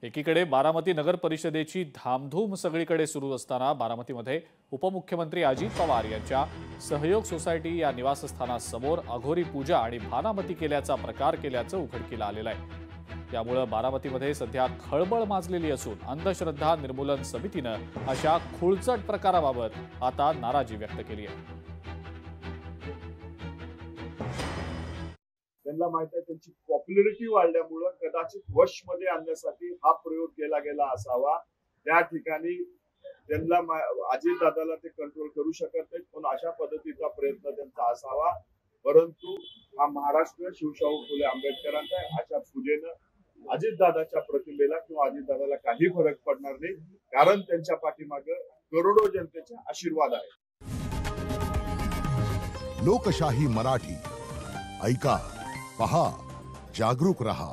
एकीकडे बारामती नगर परिषदेची धामधूम सगळीकडे सुरू असताना बारामतीमध्ये उपमुख्यमंत्री अजित पवार यांच्या सहयोग सोसायटी या निवासस्थानासमोर अघोरी पूजा आणि भानामती केल्याचा प्रकार केल्याचं उघडकीला आलेलं आहे। त्यामुळे बारामतीमध्ये सध्या खळबळ माजलेली असून अंधश्रद्धा निर्मूलन समितीनं अशा खुळचट प्रकाराबाबत आता नाराजी व्यक्त केली आहे। त्यांना माहिती आहे त्यांची पॉप्युलरिटी वाढल्यामुळे कदाचित वशमध्ये आणण्यासाठी हा प्रयोग केला गेला असावा। त्या ठिकाणी त्यांना अजितदादाला ते कंट्रोल करू शकत नाहीत, पण अशा पद्धतीचा प्रयत्न त्यांचा असावा। परंतु हा महाराष्ट्र शिवशाहू फुले आंबेडकरांचा अशा पूजेनं अजितदादाच्या प्रतिमेला किंवा अजितदादाला काही फरक पडणार नाही, कारण त्यांच्या पाठीमागे करोडो जनतेचे आशीर्वाद आहे। लोकशाही मराठी ऐका, पहा, जागरूक रहा।